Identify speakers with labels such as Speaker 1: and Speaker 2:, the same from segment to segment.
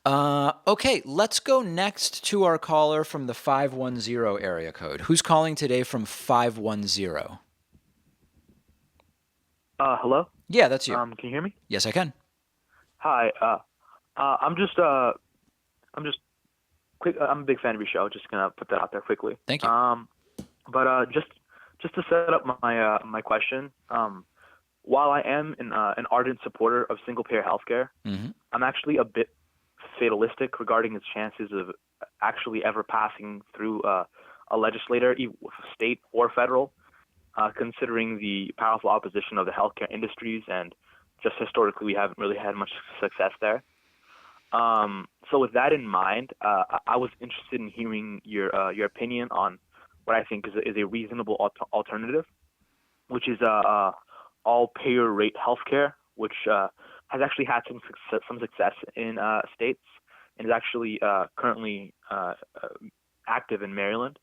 Speaker 1: Okay, let's go next to our caller from the 510 area code. Who's calling today from 510?
Speaker 2: Hello.
Speaker 1: Yeah, that's you.
Speaker 2: Can you hear me?
Speaker 1: Yes, I can.
Speaker 2: Hi. I'm just quick. I'm a big fan of your show. Just gonna put that out there quickly.
Speaker 1: Thank you.
Speaker 2: But just to set up my question. While I am an ardent supporter of single payer healthcare,
Speaker 1: Hmm.
Speaker 2: I'm actually a bit fatalistic regarding its chances of actually ever passing through a legislator, state or federal, considering the powerful opposition of the healthcare industries and just historically we haven't really had much success there. So with that in mind, I was interested in hearing your opinion on what I think is a reasonable alternative, which is all payer rate healthcare, which has actually had some success in states and is actually currently active in Maryland.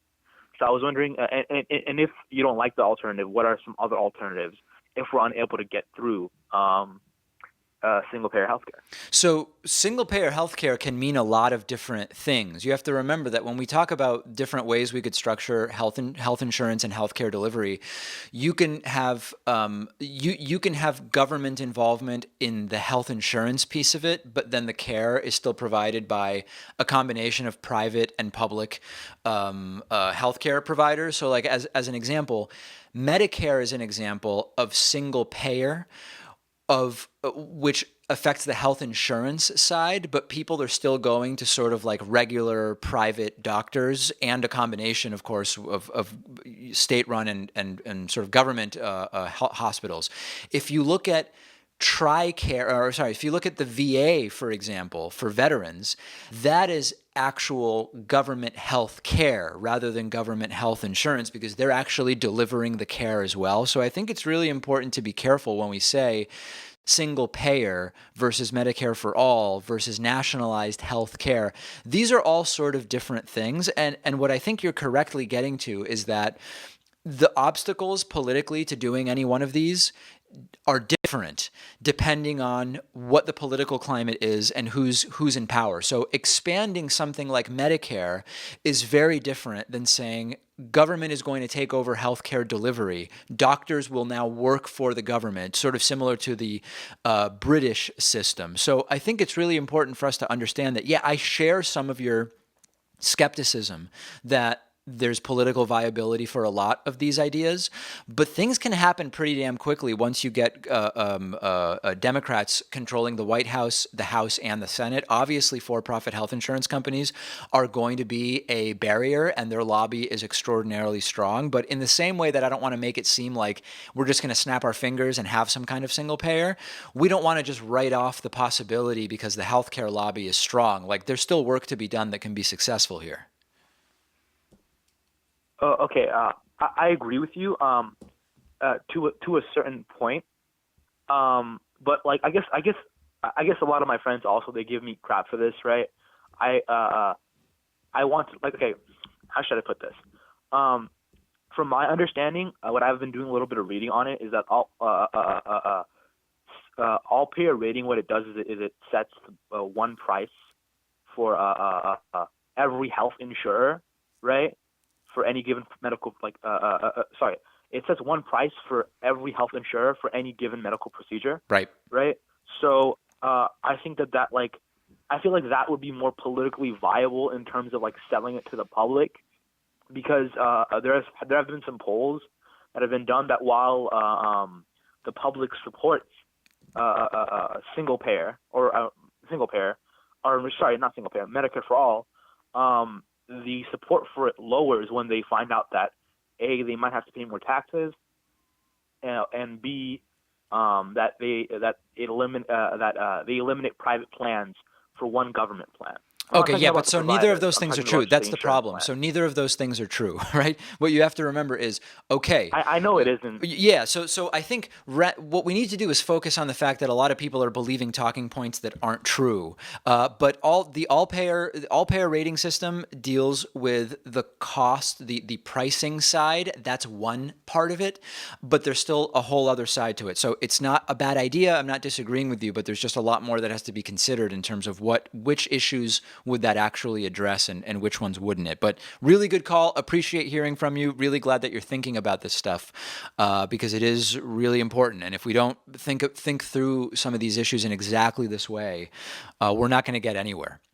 Speaker 2: So I was wondering, and if you don't like the alternative, what are some other alternatives if we're unable to get through single payer healthcare?
Speaker 1: So, single payer healthcare can mean a lot of different things. You have to remember that when we talk about different ways we could structure health insurance and healthcare delivery, you can have government involvement in the health insurance piece of it, but then the care is still provided by a combination of private and public healthcare providers. So, like as an example, Medicare is an example of single payer of which affects the health insurance side, but people are still going to sort of like regular private doctors and a combination, of course, of state-run and sort of government hospitals. If you look at if you look at the VA, for example, for veterans, that is actual government health care rather than government health insurance because they're actually delivering the care as well. So I think it's really important to be careful when we say single payer versus Medicare for all versus nationalized health care. These are all sort of different things. And what I think you're correctly getting to is that the obstacles politically to doing any one of these are different depending on what the political climate is and who's in power. So expanding something like Medicare is very different than saying government is going to take over healthcare delivery. Doctors will now work for the government, sort of similar to the British system. So I think it's really important for us to understand that, yeah, I share some of your skepticism that there's political viability for a lot of these ideas, but things can happen pretty damn quickly once you get Democrats controlling the White House, the House, and the Senate. Obviously, for-profit health insurance companies are going to be a barrier, and their lobby is extraordinarily strong. But in the same way that I don't want to make it seem like we're just going to snap our fingers and have some kind of single payer, we don't want to just write off the possibility because the healthcare lobby is strong. Like there's still work to be done that can be successful here.
Speaker 2: Okay, I agree with you to a certain point. But like I guess a lot of my friends also they give me crap for this, right? I I want to like okay, how should I put this? Um, from my understanding, what I've been doing a little bit of reading on it is that all payer rating, what it does is it sets one price for every health insurer, right? For any given medical sorry, it sets one price for every health insurer for any given medical procedure,
Speaker 1: Right.
Speaker 2: right? So I think that like I feel like that would be more politically viable in terms of like selling it to the public because there have been some polls that have been done that while the public supports single payer single payer or sorry not single payer Medicare for all, the support for it lowers when they find out that a they might have to pay more taxes and b that they eliminate private plans for one government plan. I'm not
Speaker 1: Okay,
Speaker 2: talking
Speaker 1: yeah,
Speaker 2: about
Speaker 1: but
Speaker 2: the
Speaker 1: so neither of
Speaker 2: providers.
Speaker 1: those
Speaker 2: I'm
Speaker 1: things are
Speaker 2: talking about
Speaker 1: true.
Speaker 2: just the
Speaker 1: That's the
Speaker 2: insurance
Speaker 1: problem.
Speaker 2: plan.
Speaker 1: So neither of those things are true, right? What you have to remember is, okay,
Speaker 2: I know it isn't.
Speaker 1: yeah, so I think what we need to do is focus on the fact that a lot of people are believing talking points that aren't true. But all payer rating system deals with the cost, the pricing side. That's one part of it, but there's still a whole other side to it. So it's not a bad idea. I'm not disagreeing with you, but there's just a lot more that has to be considered in terms of which issues would that actually address and which ones wouldn't it. But really good call. Appreciate hearing from you. Really glad that you're thinking about this stuff because it is really important. And if we don't think through some of these issues in exactly this way, we're not going to get anywhere.